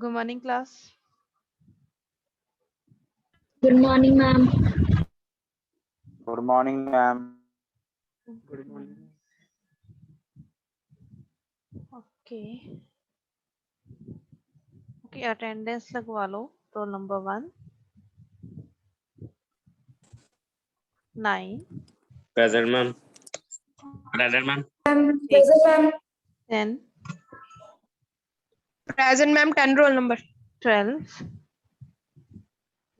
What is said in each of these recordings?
Good morning, class. Good morning, ma'am. Good morning, ma'am. Good morning. Okay. Okay, attendance लगवा लो. Roll number 1. 9. Present, ma'am. Present, ma'am. Present, ma'am. 10. Present, ma'am. 10 roll number. 12.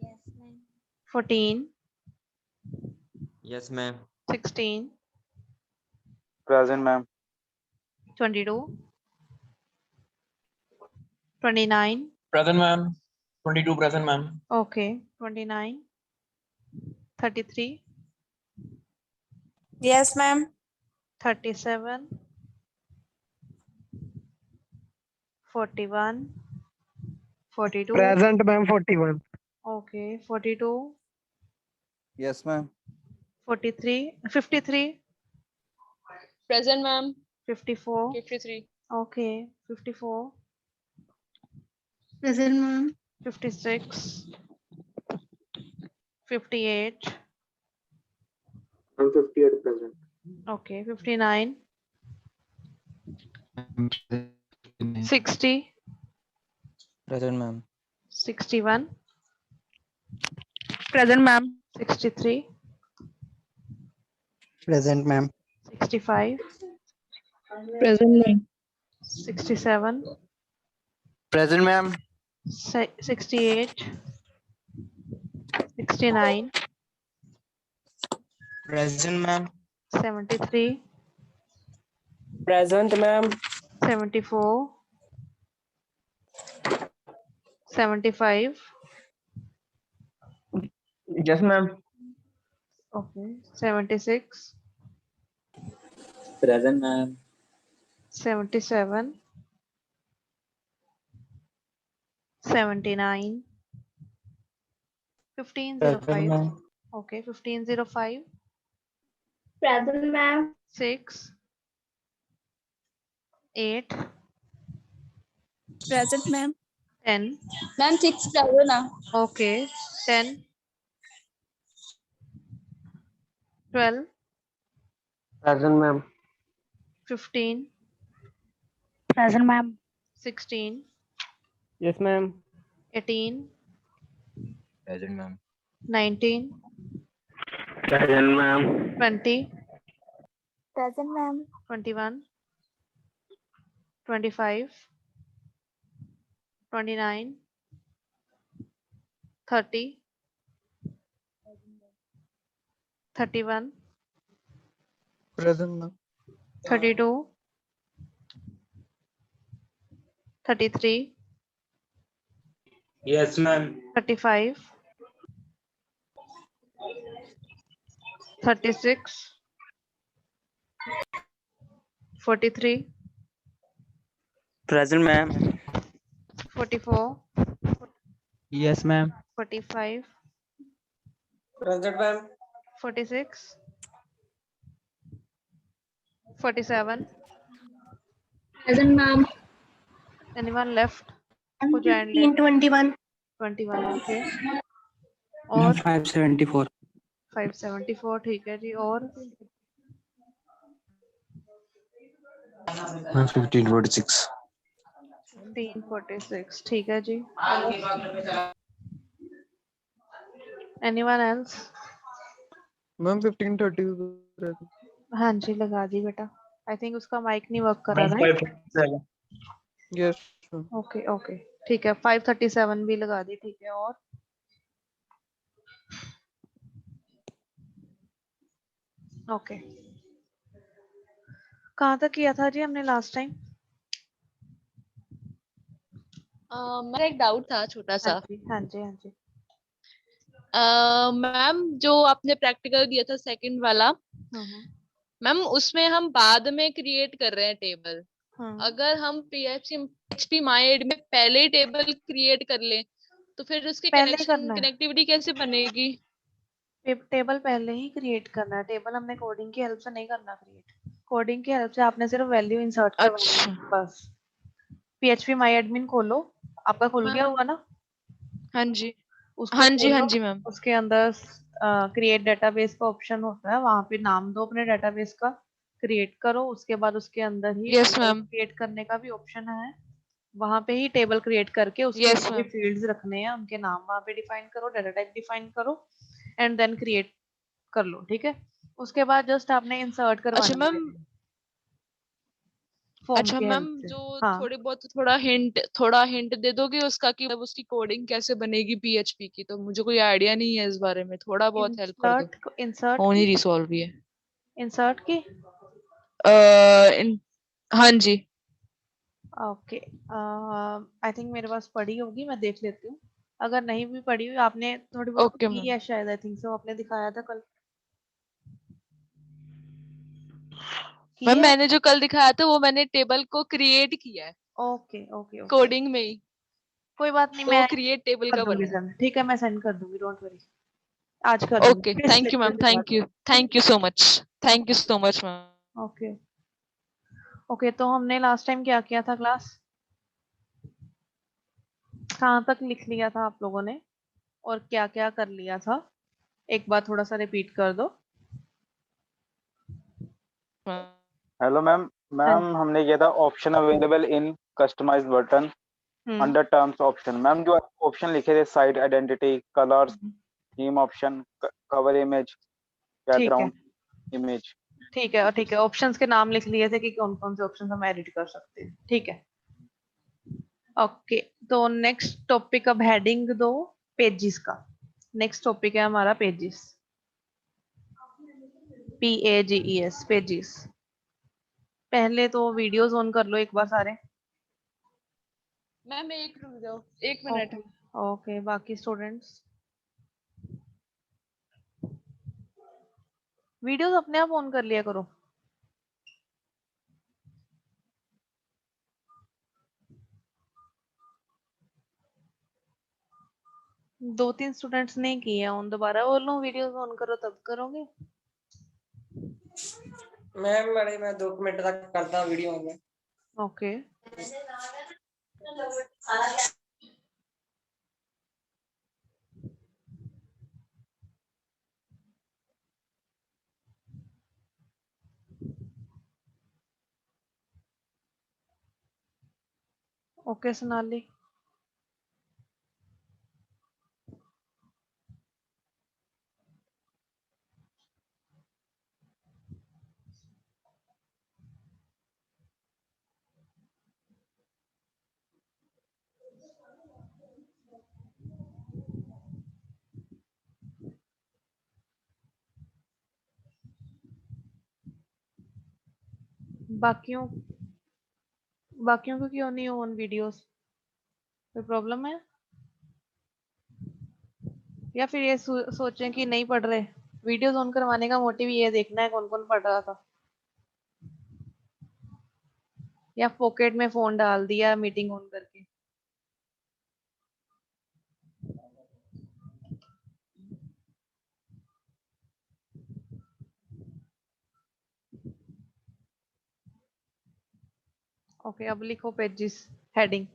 Yes, ma'am. 14. Yes, ma'am. 16. Present, ma'am. 22. 29. Present, ma'am. 22 present, ma'am. Okay. 29. 33. Yes, ma'am. 37. 41. 42. Present, ma'am. 41. Okay. 42. Yes, ma'am. 43. 53. Present, ma'am. 54. 53. Okay. 54. Present, ma'am. 56. 58. I'm 58 present. Okay. 59. 60. Present, ma'am. 61. Present, ma'am. 63. Present, ma'am. 65. Present, ma'am. 67. Present, ma'am. 68. 69. Present, ma'am. 73. Present, ma'am. 74. 75. Yes, ma'am. Okay. 76. Present, ma'am. 77. 79. 1505. ma'am. Okay. 1505. Present, ma'am. 6. 8. Present, ma'am. 10. Ma'am, 6 present now. Okay. 10. 12. Present, ma'am. 15. Present, ma'am. 16. Yes, ma'am. 18. Present, ma'am. 19. Present, ma'am. 20. Present, ma'am. 21. 25. 29. 30. 31. Present, ma'am. 32. 33. Yes, ma'am. 35. 36. 43. Present, ma'am. 44. Yes, ma'am. 45. Present, ma'am. 46. 47. Present, ma'am. Anyone left? who joined later? 21. 21. Okay. और 574. 574 ठीक है जी. और 1546. 1546 ठीक है जी. Anyone else? Ma'am, 1530. हाँ जी लगा दी बेटा. I think उसका माइक नहीं वर्क कर रहा है. 557. Yes, ma'am. ओके ओके ठीक है. 537 भी लगा दी. ठीक है. और ओके कहाँ तक किया था जी हमने लास्ट टाइम? मेरा एक डाउट था छोटा सा. हाँ जी हाँ जी हाँ जी. मैम जो आपने प्रैक्टिकल दिया था सेकंड वाला, मैम उसमें हम बाद में क्रिएट कर रहे हैं टेबल. अगर हम PHP माई में पहले ही टेबल क्रिएट कर लें तो फिर उसके पहले ही करना है. कनेक्टिविटी कैसे बनेगी? टेबल पहले ही क्रिएट करना है. टेबल हमने कोडिंग की हेल्प से नहीं करना क्रिएट. कोडिंग की हेल्प से आपने सिर्फ वैल्यू इंसर्ट करवानी है बस. PHP माई एडमिन खोलो. आपका खुल गया मैम हुआ ना? हाँ जी उसको हाँ जी हाँ खोलो। जी मैम उसके अंदर क्रिएट डेटाबेस का ऑप्शन होता है, वहां पे नाम दो अपने डेटाबेस का, क्रिएट करो। उसके बाद उसके अंदर ही यस टेबल मैम क्रिएट करने का भी ऑप्शन है, वहां पे ही टेबल क्रिएट करके उसके यस जो भी मैम फील्ड्स रखने हैं उनके नाम वहां पे डिफाइन करो, डाटा टाइप डिफाइन करो एंड देन क्रिएट कर लो। ठीक है, उसके बाद जस्ट आपने इंसर्ट अच्छा करवानी मैम है फॉर्म अच्छा की मैम हेल्प से। जो हाँ, थोड़ा हिंट दे दोगे उसका कि मतलब उसकी कोडिंग कैसे बनेगी पीएचपी की? तो मुझे कोई आइडिया नहीं है इस बारे में, थोड़ा बहुत हेल्प कर दो। इंसर्ट फोन ही की रिसॉल्व ही है। इंसर्ट की हाँ जी ओके, आई थिंक मेरे पास पड़ी होगी, मैं देख लेती हूँ। अगर नहीं भी पड़ी हुई, आपने थोड़ी बहुत तो ओके की मैम है शायद, आई थिंक सो आपने दिखाया था कल, की मैम है। मैंने जो कल दिखाया था वो मैंने टेबल को क्रिएट किया है ओके ओके ओके, कोडिंग में ही। कोई बात नहीं, तो मैं वो क्रिएट टेबल कर का दूंगी बना है। सेंड। ठीक है, मैं सेंड कर दूंगी, डोंट वरी, आज कर ओके दूंगी इस थैंक यू लेक्चर मैम के बाद। Thank you so much thank you so much ma'am. Okay okay, तो हमने लास्ट टाइम क्या किया था क्लास, कहाँ तक लिख लिया था आप लोगों ने और क्या क्या कर लिया था, एक बार थोड़ा सा रिपीट कर दो। Hello ma'am. हाँ मैम जी। हमने किया था option available in customise button hmm under terms option. Ma'am जो ऑप्शन लिखे थे, साइट आइडेंटिटी, कलर्स, हम्म, थीम ऑप्शन, कवर इमेज, ठीक है बैकग्राउंड इमेज। ठीक है ठीक है, ऑप्शंस के नाम लिख लिए थे कि कौन कौन से ऑप्शंस हम एडिट कर सकते हैं। ठीक है, ओके। तो नेक्स्ट टॉपिक, अब हेडिंग दो पेजेस का। नेक्स्ट टॉपिक है हमारा पेजेस, PAGES, पेजेस। पहले तो वीडियोस ऑन कर लो एक बार सारे। मैम एक रुक जाओ, एक मिनट। ओके ओके, बाकी स्टूडेंट्स वीडियोस अपने आप ऑन कर लिया करो। दो तीन स्टूडेंट्स ने किए ऑन, दोबारा बोलो वीडियोस ऑन करो तब करोगे। मैम बड़े मैं 2 मिनट तक करता हूँ वीडियो में। ओके ओके सोनाली, बाकियों बाकियों को क्यों नहीं ऑन वीडियोस, कोई प्रॉब्लम है या फिर ये सोचें कि नहीं पढ़ रहे? वीडियोस ऑन करवाने का मोटिव ये देखना है कौन कौन पढ़ रहा था, या पॉकेट में फोन डाल दिया मीटिंग ऑन करके। ओके, अब लिखो पेजेस हेडिंग।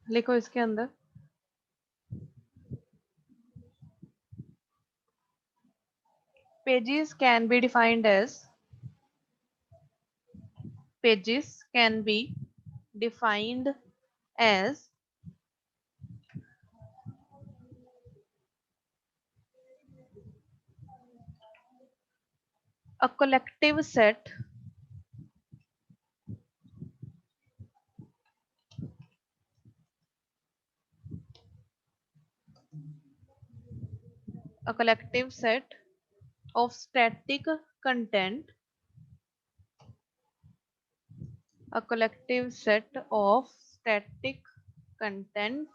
लिखो इसके अंदर, pages can be defined as pages can be defined as a collective set of static content, a collective set of static content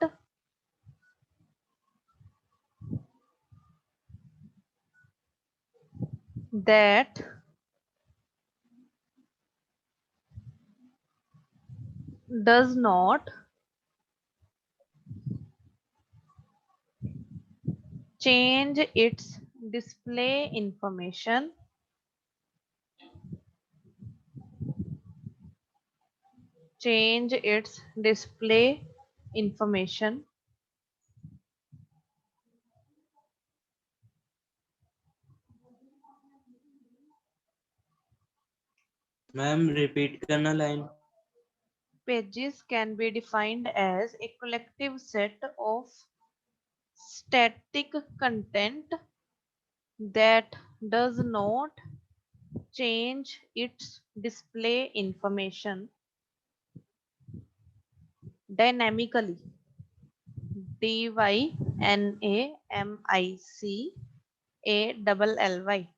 that does not change its display information, change its display information, ma'am repeat करना line. pages can be defined as a collective set of static content that does not change its display information dynamically. dynamically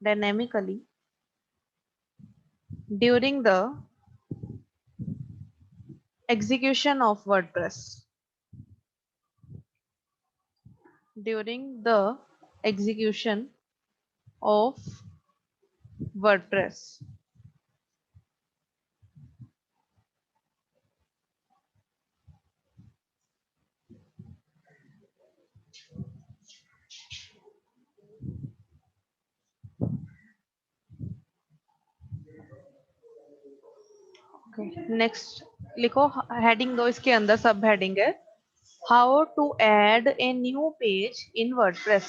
dynamically during the execution of WordPress. During the execution of WordPress. Next लिखो heading दो, इसके अंदर subheading है how to add a new page in WordPress.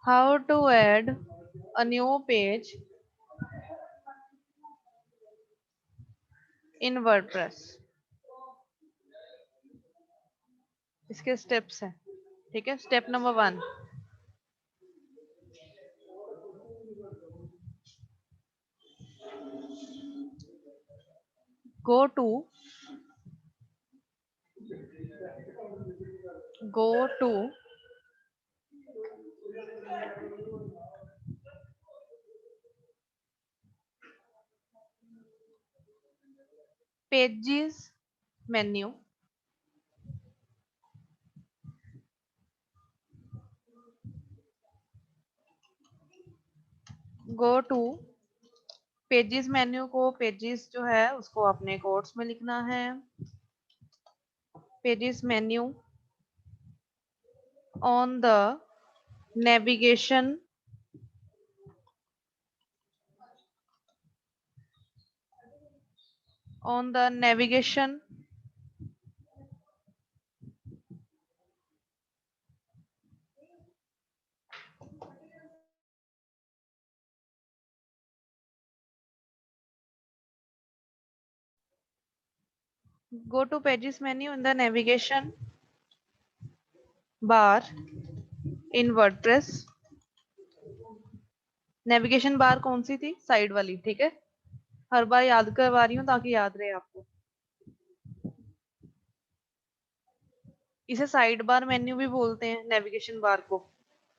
How to add a new page in WordPress. इसके steps हैं, ठीक है. Step number 1, go to pages menu, go to pages menu को, पेजेस जो है उसको अपने कोट्स में लिखना है. Pages menu on the navigation go to pages menu in the navigation bar in WordPress. Navigation bar कौन सी थी? साइड वाली, ठीक है. हर बार याद करवा रही हूँ ताकि याद रहे आपको. इसे साइड बार मेन्यू भी बोलते हैं, नेविगेशन बार को,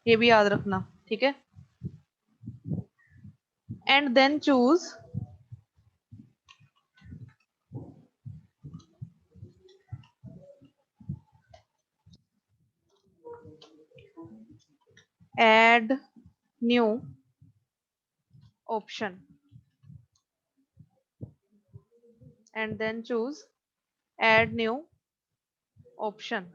ये भी याद रखना, ठीक है. And then choose add new option and then choose add new option.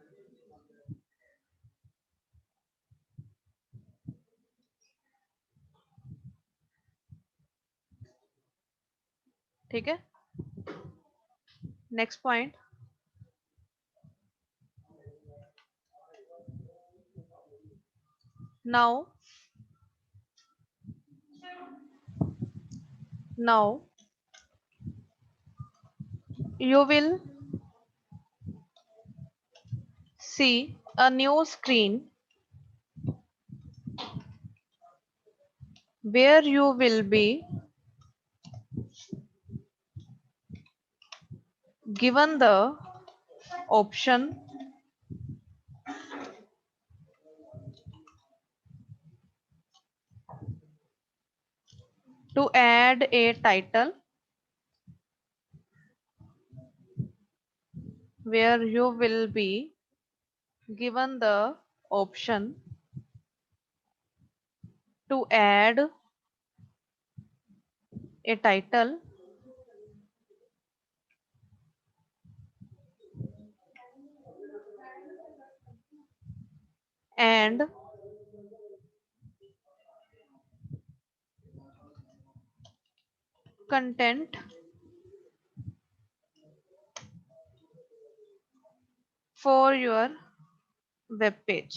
ठीक है. Next point, now you will see a new screen where you will be given the option to add a title, where you will be given the option to add a title and content for your web page.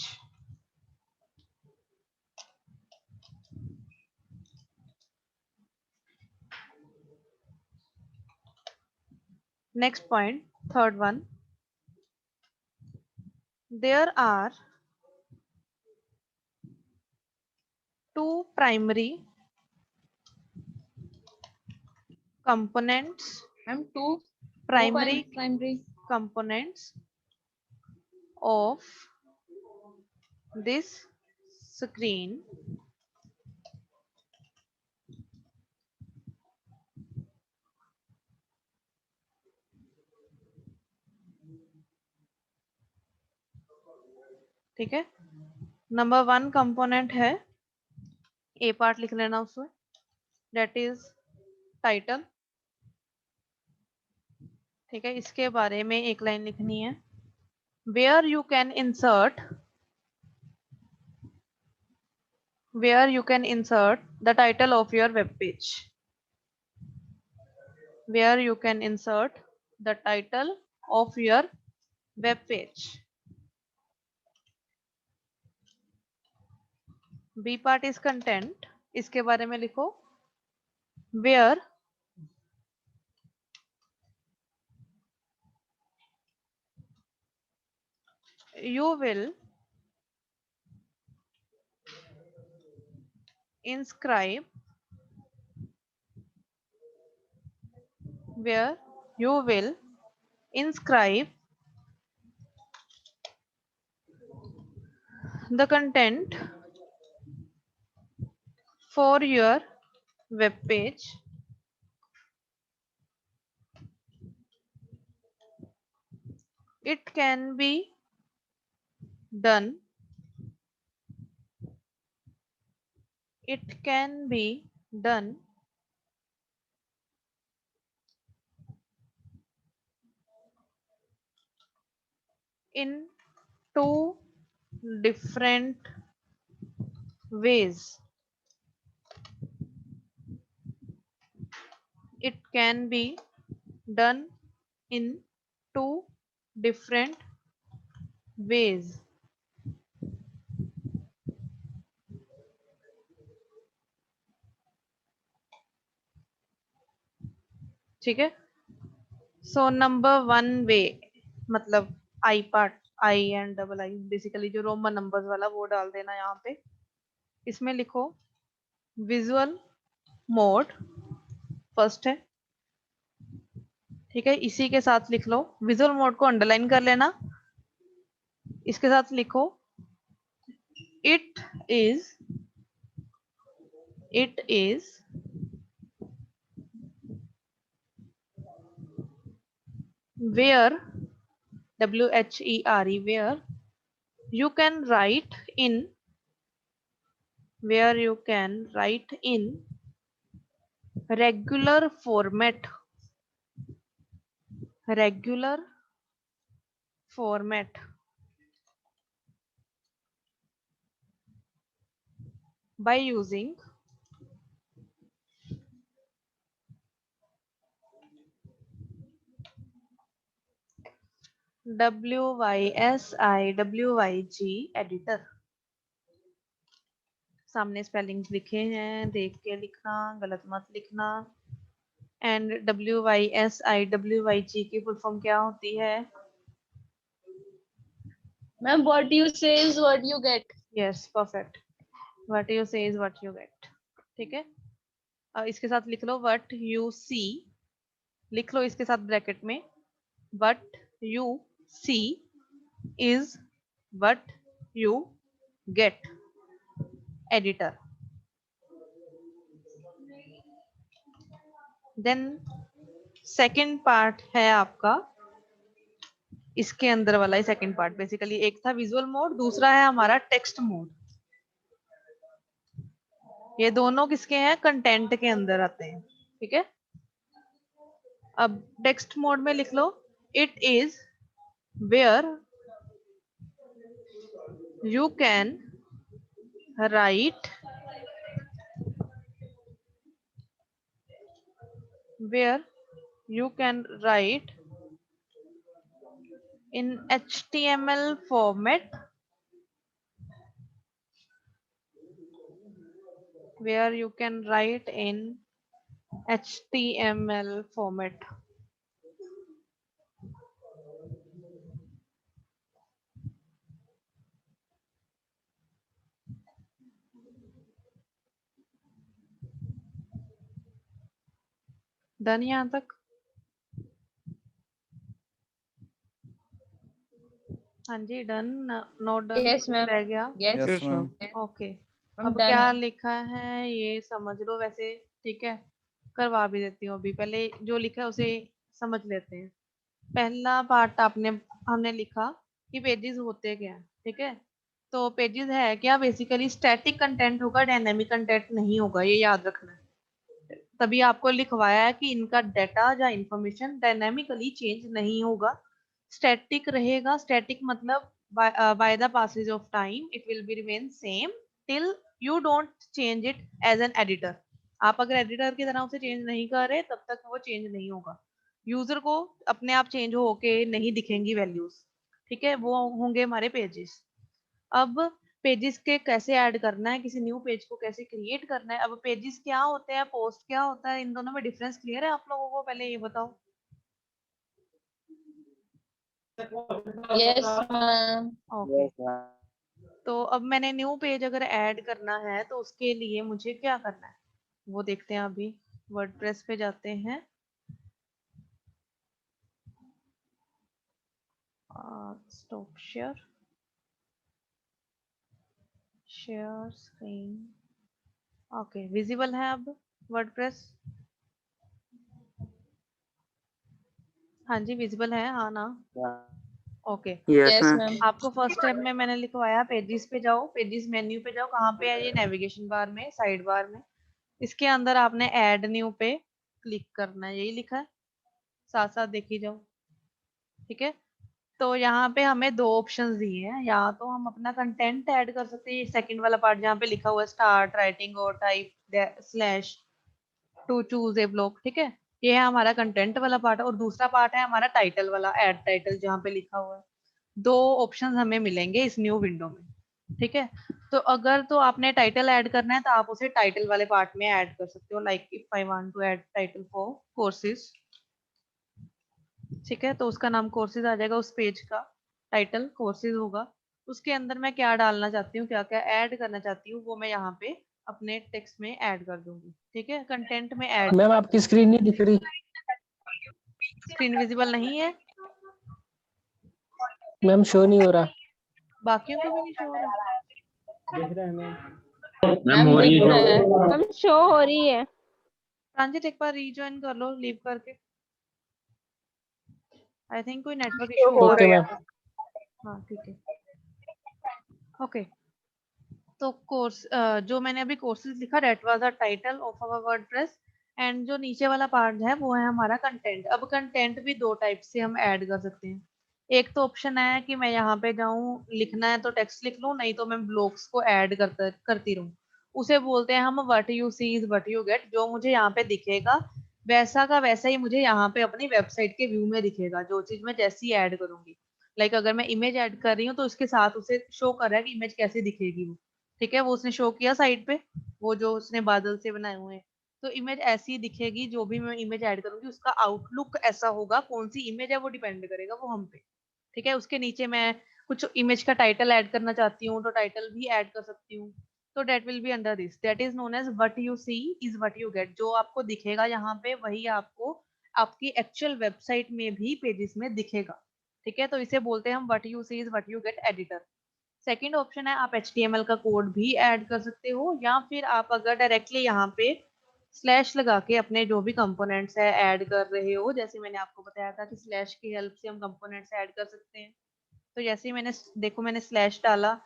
Next point, third one. There are two primary components, ma'am two primary primary components of this screen. ठीक है, number 1 component है, ए part लिख लेना उसमें, that is title. ठीक है, इसके बारे में एक लाइन लिखनी है, where you can insert the title of your web page. Where you can insert the title of your web page. B part is content, इसके बारे में लिखो, where you will inscribe the content for your web page. It can be done in two different ways. It can be done in two different ways. ठीक है, so number 1 वे मतलब आई part, I and double I, basically जो Roman numbers वाला वो डाल देना यहाँ पे। इसमें लिखो विजुअल मोड फर्स्ट है, ठीक है, इसी के साथ लिख लो, विजुअल मोड को अंडरलाइन कर लेना, इसके साथ लिखो it is where WHERE where you can write in regular format by using WYSIWYG editor। सामने स्पेलिंग्स लिखे हैं, देख के लिखना, गलत मत लिखना। एंड WYSIWYG की फुल फॉर्म क्या होती है? Ma'am what you say is what you get। Yes, perfect, what you से इज व्हाट यू गेट। ठीक है, इसके साथ लिख लो व्हाट यू सी, लिख लो इसके साथ ब्रैकेट में, what you see is what you get, editor. Then second part है आपका, इसके अंदर वाला ही सेकंड पार्ट, बेसिकली एक था विजुअल मोड, दूसरा है हमारा टेक्स्ट मोड। ये दोनों किसके हैं? कंटेंट के अंदर आते हैं। ठीक है, अब टेक्स्ट मोड में लिख लो it is where you can write where you can write in HTML format, where you can write in HTML format. Done यहाँ तक? हाँ जी डन, नोट डन, Yes, कुछ ma'am. रह गया? Yes. Yes, ma'am. Okay I'm अब done. क्या लिखा है ये समझ लो वैसे, ठीक है करवा भी देती हूँ। अभी पहले जो लिखा है उसे समझ लेते हैं। पहला पार्ट हमने लिखा कि पेजेस होते क्या हैं, ठीक है। तो पेजेस है क्या, बेसिकली स्टैटिक कंटेंट होगा, डायनेमिक कंटेंट नहीं होगा, ये याद रखना है। तभी आपको लिखवाया है कि इनका डाटा या इंफॉर्मेशन डायनेमिकली चेंज नहीं होगा, स्टैटिक रहेगा। स्टैटिक मतलब by the passage of time it will be remain same till you don't change it as an editor। आप अगर एडिटर की तरह उसे चेंज नहीं कर रहे तब तक वो चेंज नहीं होगा। यूजर को अपने आप चेंज होके नहीं दिखेंगी वैल्यूज, ठीक है, वो होंगे हमारे पेजेस। अब पेजेस के कैसे ऐड करना है, किसी न्यू पेज को कैसे क्रिएट करना है। अब पेजेस क्या होते हैं, पोस्ट क्या होता है, इन दोनों में डिफरेंस क्लियर है आप लोगों को? पहले ये बताओ। Yes, ma'am. Okay Yes, ma'am. तो अब मैंने न्यू पेज अगर ऐड करना है तो उसके लिए मुझे क्या करना है वो देखते हैं। अभी वर्डप्रेस पे जाते हैं, stop share, share screen. Okay visible है अब वर्डप्रेस? हाँ जी विजिबल है, हाँ ना? Yeah. Okay Yes, ma'am. आपको फर्स्ट स्टेप में मैंने लिखवाया पेजेस पे जाओ, पेजेस मेन्यू पे जाओ। कहाँ पे है ये? नेविगेशन बार में, साइड बार में। इसके अंदर आपने ऐड न्यू पे क्लिक करना है, यही लिखा है, साथ साथ देखी जाओ, ठीक है। तो यहाँ पे हमें दो ऑप्शंस दिए हैं, या तो हम अपना कंटेंट ऐड कर सकते हैं, सेकंड वाला पार्ट जहाँ पे लिखा हुआ है स्टार्ट राइटिंग और type slash to choose a block, ठीक है। ये है हमारा कंटेंट वाला पार्ट, और दूसरा पार्ट है हमारा टाइटल वाला, ऐड टाइटल जहाँ पे लिखा हुआ है। दो ऑप्शंस हमें मिलेंगे इस न्यू विंडो में, ठीक है। तो अगर तो आपने टाइटल ऐड करना है तो आप उसे टाइटल वाले पार्ट में ऐड कर सकते हो, like if I want to add title for courses, ठीक है, तो उसका नाम कोर्सेज आ जाएगा, उस पेज का टाइटल कोर्सेज होगा। उसके अंदर मैं क्या डालना चाहती हूँ, क्या क्या ऐड करना चाहती हूँ, वो मैं यहाँ पे अपने टेक्स्ट में ऐड कर दूंगी, ठीक है। कंटेंट में ऐड, मैम आपकी स्क्रीन नहीं दिख रही। स्क्रीन विजिबल नहीं है, मैम शो नहीं हो रहा। बाकियों को भी नहीं शो हो रहा। दिख रहा है मैम। मैम हो रही है। मैम शो हो रही है। ट्रांजिट एक बार रीजॉइन कर लो लीव करके, आई थिंक कोई नेटवर्क इशू हो ओके रहा मैम। है। हाँ ठीक है ओके। तो कोर्स जो मैंने अभी कोर्सेज लिखा, that was the title of our WordPress, and जो नीचे वाला पार्ट है वो है हमारा कंटेंट। अब कंटेंट भी दो टाइप से हम ऐड कर सकते हैं। एक तो ऑप्शन है कि मैं यहाँ पे जाऊँ, लिखना है तो टेक्स्ट लिख लूँ, नहीं तो मैं ब्लॉक्स को ऐड करती रहूँ। उसे बोलते हैं हम what you see is what you get. जो मुझे यहाँ पे दिखेगा वैसा का वैसा ही मुझे यहाँ पे अपनी वेबसाइट के व्यू में दिखेगा, जो चीज मैं जैसी ऐड करूंगी। लाइक अगर मैं इमेज ऐड कर रही हूँ तो उसके साथ उसे शो कर रहा है कि इमेज कैसी दिखेगी वो, ठीक है। वो उसने शो किया साइड पे, वो जो उसने बादल से बनाए हुए हैं, तो इमेज ऐसी दिखेगी। जो भी मैं इमेज ऐड करूंगी उसका आउटलुक ऐसा होगा, कौन सी इमेज है वो डिपेंड करेगा वो हम पे, ठीक है। उसके नीचे मैं कुछ इमेज का टाइटल ऐड करना चाहती हूँ तो टाइटल भी ऐड कर सकती हूँ। तो that will be under this, that is known as what you see is what you get. जो आपको दिखेगा यहाँ पे वही आपको आपकी एक्चुअल वेबसाइट में भी पेजेस में दिखेगा, ठीक है। तो इसे बोलते हैं हम what you see is what you get editor. Second option है आप HTML का कोड भी ऐड कर सकते हो, या फिर आप अगर डायरेक्टली यहाँ पे स्लैश लगा के अपने जो भी कंपोनेंट्स है ऐड कर रहे हो, जैसे मैंने आपको बताया था कि स्लैश की हेल्प से हम कंपोनेंट्स ऐड कर सकते हैं। तो जैसे ही मैंने देखो मैंने स्लैश डाला,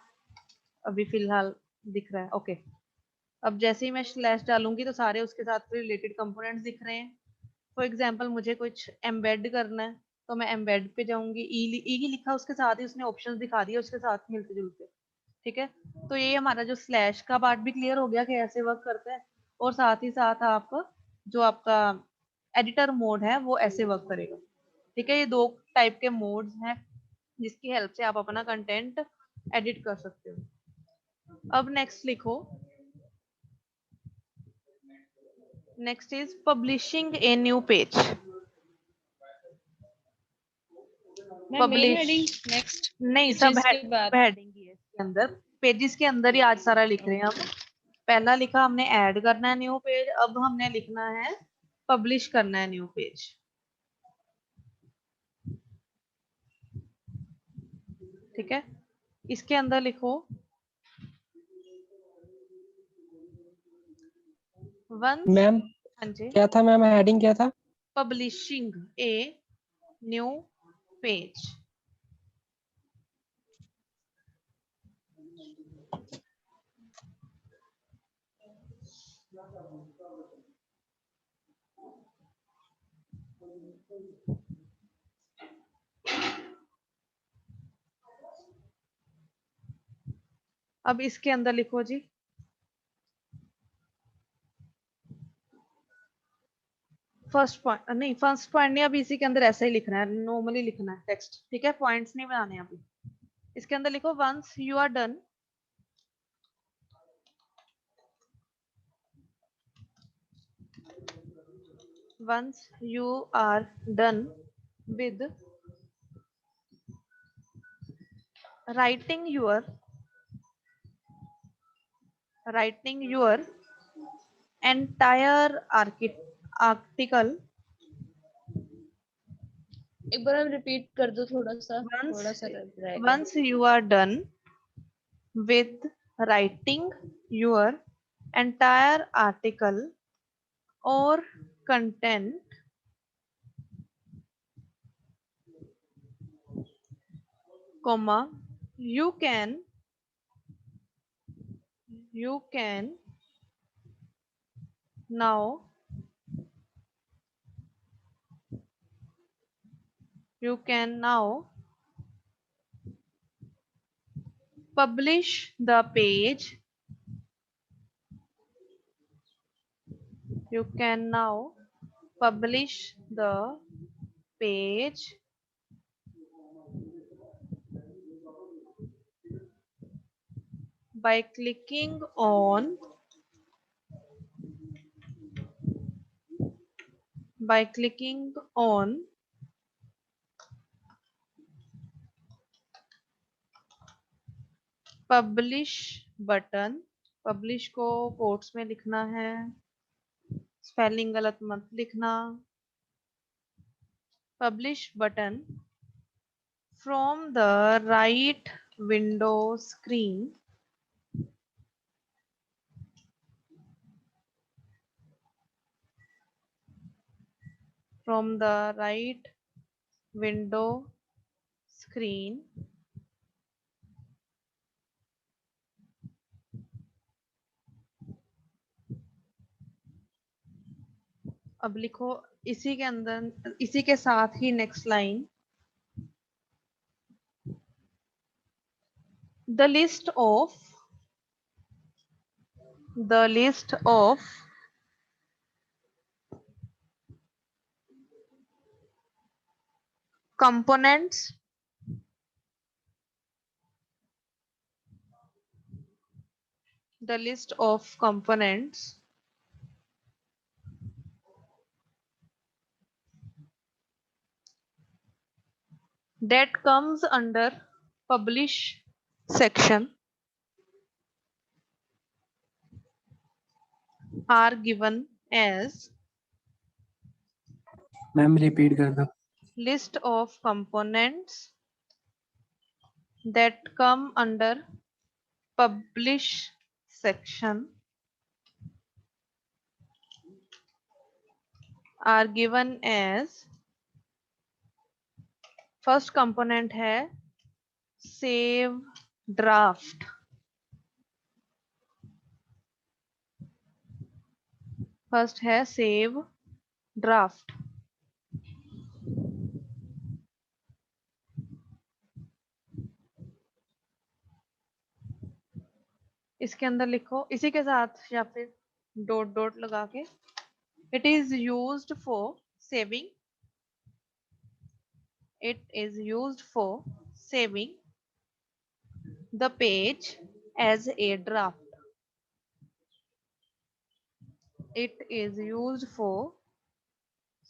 अभी फिलहाल दिख रहा है ओके। अब जैसे ही मैं स्लैश डालूंगी तो सारे उसके साथ रिलेटेड कंपोनेंट्स दिख रहे हैं। फॉर एग्जाम्पल मुझे कुछ एम्बेड करना है तो मैं एम्बेड पे जाऊंगी, ई लिखा उसके साथ ही उसने ऑप्शंस दिखा दिए उसके साथ मिलते जुलते, ठीक है, तो ये हमारा जो स्लैश का पार्ट भी क्लियर हो गया कि ऐसे वर्क करता है, और साथ ही साथ आप जो आपका एडिटर मोड है वो ऐसे वर्क करेगा। ठीक है, ये दो टाइप के मोड्स हैं जिसकी हेल्प से आप अपना कंटेंट एडिट कर सकते हो। अब नेक्स्ट लिखो, next is publishing A new page. मैं मेन हेडिंग नेक्स्ट नहीं, सब के बाद हेडिंग ही है इसके अंदर, पेजेस के अंदर ही आज सारा लिख रहे हैं हम। पहला लिखा हमने ऐड करना है न्यू पेज, अब हमने लिखना है पब्लिश करना है न्यू पेज। ठीक है, इसके अंदर लिखो वंस, मैम हाँ जी, क्या था मैम, हेडिंग क्या था? पब्लिशिंग ए न्यू पेज। अब इसके अंदर लिखो जी फर्स्ट पॉइंट, नहीं फर्स्ट पॉइंट नहीं, अभी इसी के अंदर ऐसा ही लिखना है, नॉर्मली लिखना है टेक्स्ट। ठीक है, पॉइंट्स नहीं बनाने अभी। इसके अंदर लिखो once you are done once you are done with writing your entire article, एक बार हम रिपीट कर दो, थोड़ा सा once रहेगा। once you are done with writing your entire article or content, comma, you can now publish the page. You can now publish the page by clicking on publish button। publish को quotes में लिखना है, spelling गलत मत लिखना। publish button from the right window screen अब लिखो इसी के अंदर, इसी के साथ ही next line, the list of components that comes under publish section are given as ma'am repeat कर दो। list of components that come under publish section are given as, first component है save draft, फर्स्ट है save draft. इसके अंदर लिखो इसी के साथ या फिर डॉट डॉट लगा के, it is used for saving, it is used for saving the page as a draft. It is used for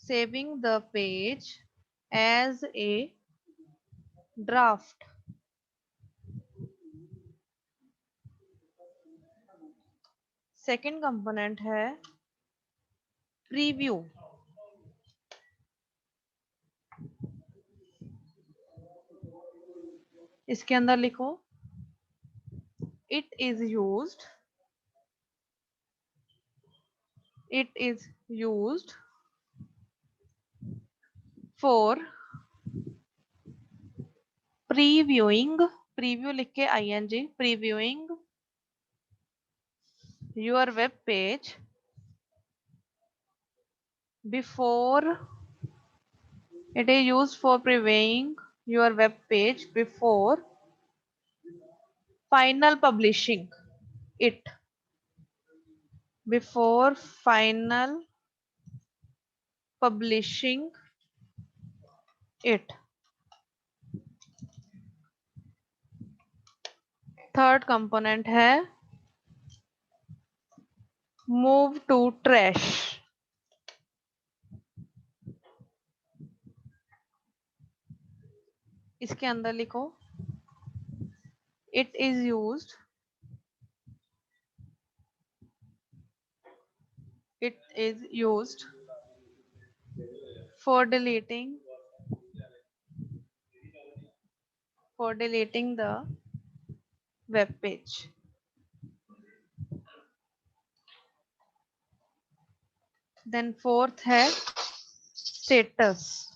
saving the page as a draft. Second component है preview. इसके अंदर लिखो it is used for previewing, preview लिख के ing, previewing your web page before, it is used for previewing your web page before final publishing it, before final publishing it. Third component है move to trash. इसके अंदर लिखो it is used for deleting the web page. Then fourth है status.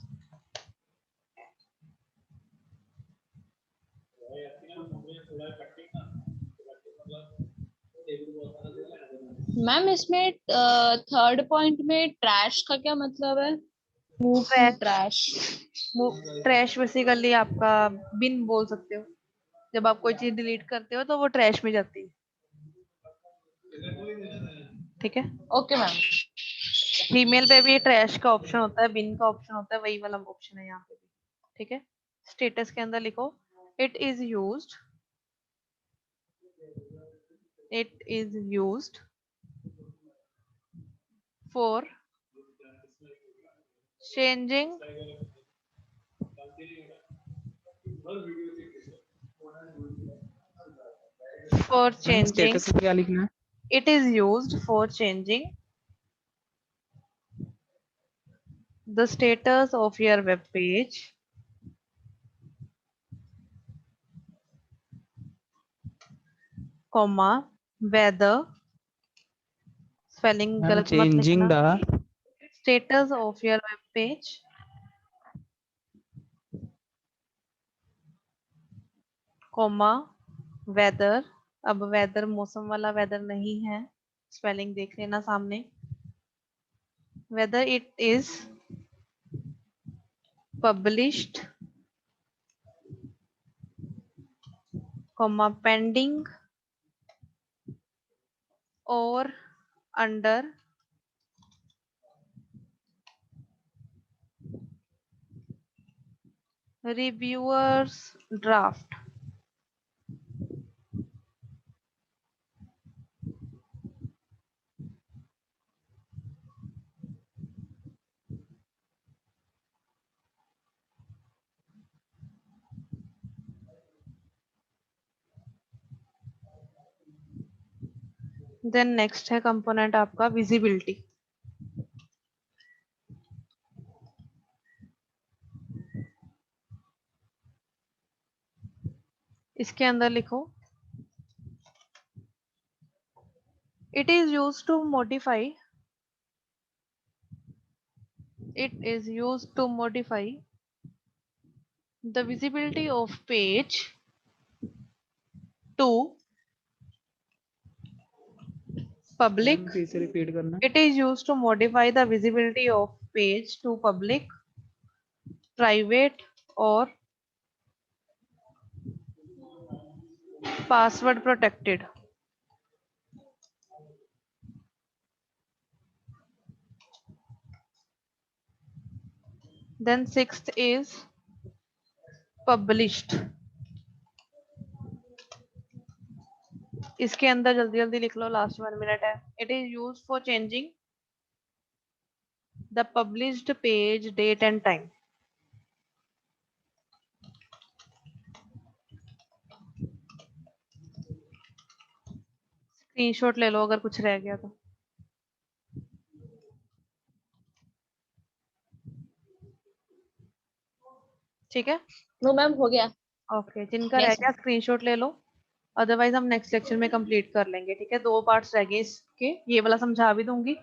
Ma'am इसमें third point में trash का क्या मतलब है? Move to trash. Trash basically आपका बिन बोल सकते हो, जब आप कोई चीज डिलीट करते हो तो वो ट्रैश में जाती है, ठीक है। Okay ma'am. फीमेल पे भी ट्रैश का ऑप्शन होता है, बिन का ऑप्शन होता है, वही वाला ऑप्शन है यहाँ पे भी, ठीक है। स्टेटस के अंदर लिखो it is used for changing status पे क्या लिखना है? it is used for changing the status of your web page comma whether, spelling ma'am गलत मत चेंजिंग लिखना, the status of your web page comma whether, अब weather मौसम वाला weather नहीं है, स्पेलिंग देख लेना सामने, whether it is published comma pending or under reviewers draft. Then next है कंपोनेंट आपका विजिबिलिटी। इसके अंदर लिखो it is used to modify the visibility of page to public. फिर से रिपीट करना। It is used to modify the visibility of page to public, private or password protected. Then sixth is published. इसके अंदर जल्दी जल्दी लिख लो, last 1 minute है. It is used for changing the published page date and time. Screenshot ले लो अगर कुछ रह गया तो. ठीक है. नो मैम हो गया. ओके, जिनका रह Yes, गया स्क्रीनशॉट ले लो, अदरवाइज हम नेक्स्ट लेक्चर में कंप्लीट कर लेंगे. ठीक है, 2 पार्ट्स रह गए इसके, ये वाला समझा भी दूंगी